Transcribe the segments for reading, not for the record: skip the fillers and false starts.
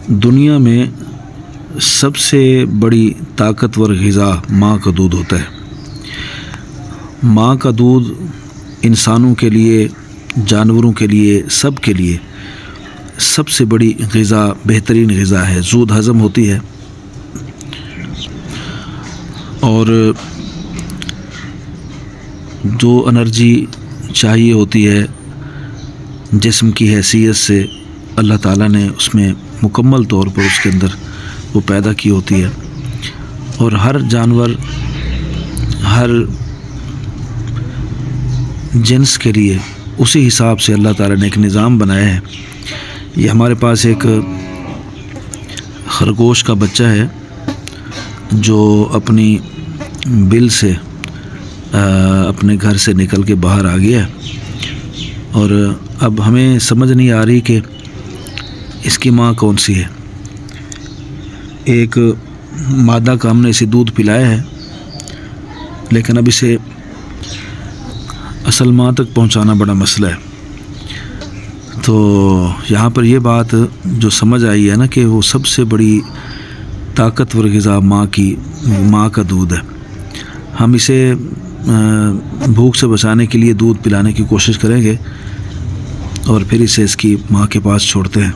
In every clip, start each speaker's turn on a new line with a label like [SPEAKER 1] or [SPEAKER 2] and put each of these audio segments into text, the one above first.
[SPEAKER 1] دنیا میں سب سے بڑی طاقتور غذا ماں کا دودھ ہوتا ہے۔ ماں کا دودھ انسانوں کے لیے، جانوروں کے لیے، سب کے لیے سب سے بڑی غذا، بہترین غذا ہے، زود ہضم ہوتی ہے اور جو انرجی چاہیے ہوتی ہے جسم کی حیثیت سے اللہ تعالیٰ نے اس میں مکمل طور پر اس کے اندر وہ پیدا کی ہوتی ہے، اور ہر جانور، ہر جنس کے لیے اسی حساب سے اللہ تعالیٰ نے ایک نظام بنایا ہے۔ یہ ہمارے پاس ایک خرگوش کا بچہ ہے جو اپنی بل سے اپنے گھر سے نکل کے باہر آ گیا ہے، اور اب ہمیں سمجھ نہیں آ رہی کہ اس کی ماں کون سی ہے۔ ایک مادہ کا ہم نے اسے دودھ پلایا ہے، لیکن اب اسے اصل ماں تک پہنچانا بڑا مسئلہ ہے۔ تو یہاں پر یہ بات جو سمجھ آئی ہے نا کہ وہ سب سے بڑی طاقتور غذا ماں کا دودھ ہے۔ ہم اسے بھوک سے بچانے کے لیے دودھ پلانے کی کوشش کریں گے اور پھر اسے اس کی ماں کے پاس چھوڑتے ہیں۔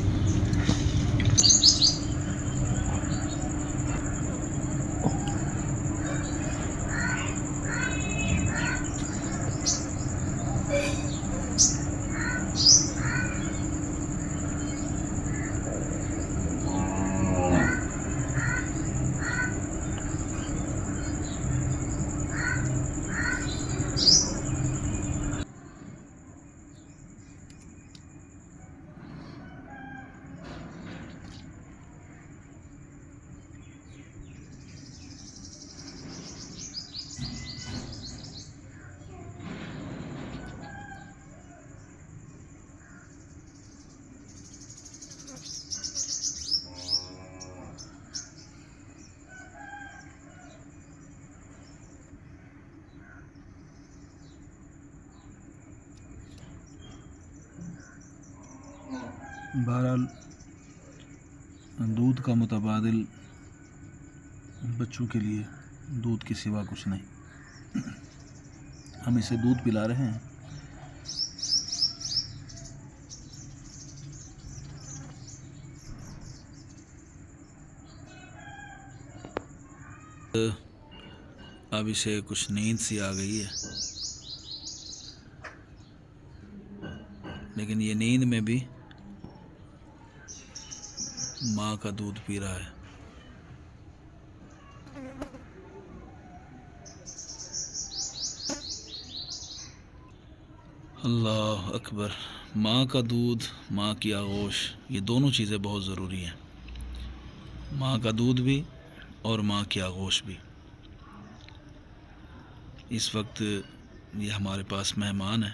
[SPEAKER 1] بہرحال دودھ کا متبادل بچوں کے لیے دودھ کے سوا کچھ نہیں۔ ہم اسے دودھ پلا رہے ہیں۔ اب اسے کچھ نیند سی آ گئی ہے، لیکن یہ نیند میں بھی ماں کا دودھ پی رہا ہے۔ اللہ اکبر! ماں کا دودھ، ماں کی آغوش، یہ دونوں چیزیں بہت ضروری ہیں۔ ماں کا دودھ بھی اور ماں کی آغوش بھی۔ اس وقت یہ ہمارے پاس مہمان ہے،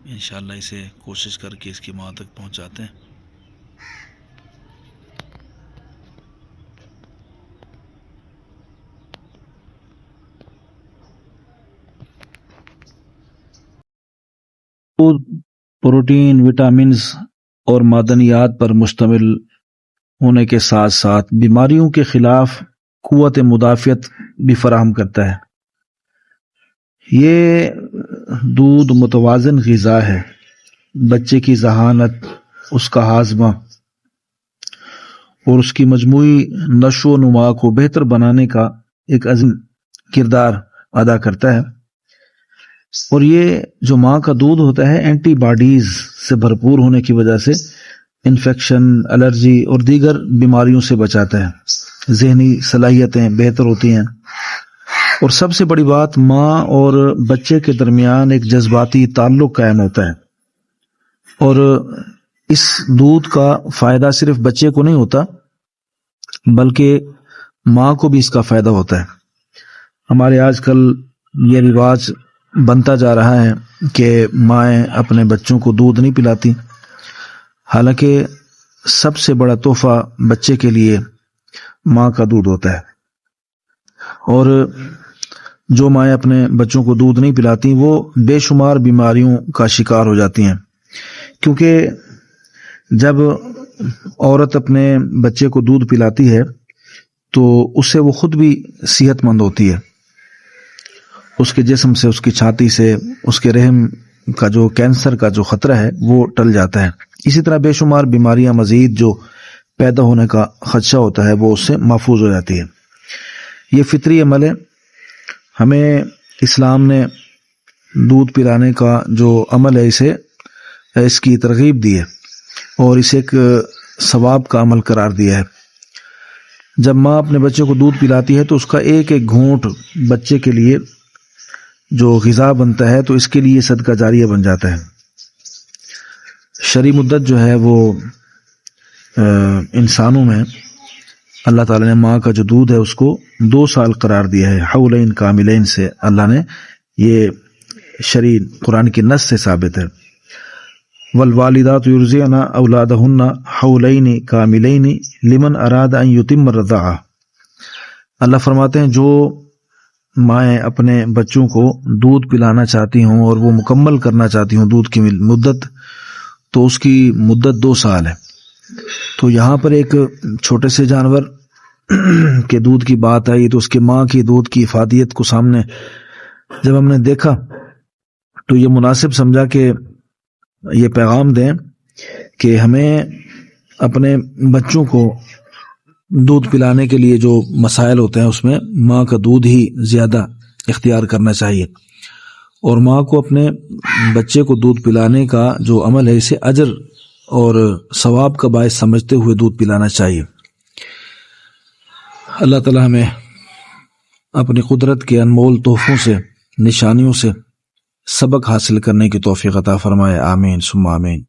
[SPEAKER 1] انشاءاللہ اسے کوشش کر کے اس کی ماں تک پہنچاتے ہیں۔ دودھ پروٹین، وٹامنز اور معدنیات پر مشتمل ہونے کے ساتھ ساتھ بیماریوں کے خلاف قوت مدافعت بھی فراہم کرتا ہے۔ یہ دودھ متوازن غذا ہے، بچے کی ذہانت، اس کا ہاضمہ اور اس کی مجموعی نشو و نما کو بہتر بنانے کا ایک عظیم کردار ادا کرتا ہے، اور یہ جو ماں کا دودھ ہوتا ہے اینٹی باڈیز سے بھرپور ہونے کی وجہ سے انفیکشن، الرجی اور دیگر بیماریوں سے بچاتا ہے۔ ذہنی صلاحیتیں بہتر ہوتی ہیں، اور سب سے بڑی بات، ماں اور بچے کے درمیان ایک جذباتی تعلق قائم ہوتا ہے، اور اس دودھ کا فائدہ صرف بچے کو نہیں ہوتا بلکہ ماں کو بھی اس کا فائدہ ہوتا ہے۔ ہمارے آج کل یہ رواج بنتا جا رہا ہے کہ مائیں اپنے بچوں کو دودھ نہیں پلاتی، حالانکہ سب سے بڑا تحفہ بچے کے لیے ماں کا دودھ ہوتا ہے، اور جو مائیں اپنے بچوں کو دودھ نہیں پلاتی وہ بے شمار بیماریوں کا شکار ہو جاتی ہیں، کیونکہ جب عورت اپنے بچے کو دودھ پلاتی ہے تو اس سے وہ خود بھی صحت مند ہوتی ہے، اس کے جسم سے، اس کی چھاتی سے، اس کے رحم کا جو کینسر کا جو خطرہ ہے وہ ٹل جاتا ہے۔ اسی طرح بے شمار بیماریاں مزید جو پیدا ہونے کا خدشہ ہوتا ہے وہ اس سے محفوظ ہو جاتی ہے۔ یہ فطری عمل ہے۔ ہمیں اسلام نے دودھ پلانے کا جو عمل ہے اس کی ترغیب دی ہے اور اسے ایک ثواب کا عمل قرار دیا ہے۔ جب ماں اپنے بچے کو دودھ پلاتی ہے تو اس کا ایک ایک گھونٹ بچے کے لیے جو غذا بنتا ہے تو اس کے لیے صدقہ جاریہ بن جاتا ہے۔ شرعی مدت جو ہے وہ انسانوں میں اللہ تعالیٰ نے ماں کا جو دودھ ہے اس کو 2 سال قرار دیا ہے، حولین کاملین سے اللہ نے، یہ شرعی قرآن کی نص سے ثابت ہے۔ والوالدات یرضعن اولادہن حولین کاملین لمن اراد ان یتم الرضاعہ۔ اللہ فرماتے ہیں جو مائیں اپنے بچوں کو دودھ پلانا چاہتی ہوں اور وہ مکمل کرنا چاہتی ہوں دودھ کی مدت، تو اس کی مدت 2 سال ہے۔ تو یہاں پر ایک چھوٹے سے جانور کے دودھ کی بات آئی تو اس کے ماں کی دودھ کی افادیت کو سامنے جب ہم نے دیکھا تو یہ مناسب سمجھا کہ یہ پیغام دیں کہ ہمیں اپنے بچوں کو دودھ پلانے کے لیے جو مسائل ہوتے ہیں اس میں ماں کا دودھ ہی زیادہ اختیار کرنا چاہیے، اور ماں کو اپنے بچے کو دودھ پلانے کا جو عمل ہے اسے اجر اور ثواب کا باعث سمجھتے ہوئے دودھ پلانا چاہیے۔ اللہ تعالی ہمیں اپنی قدرت کے انمول تحفوں سے، نشانیوں سے سبق حاصل کرنے کی توفیق عطا فرمائے، آمین ثم آمین۔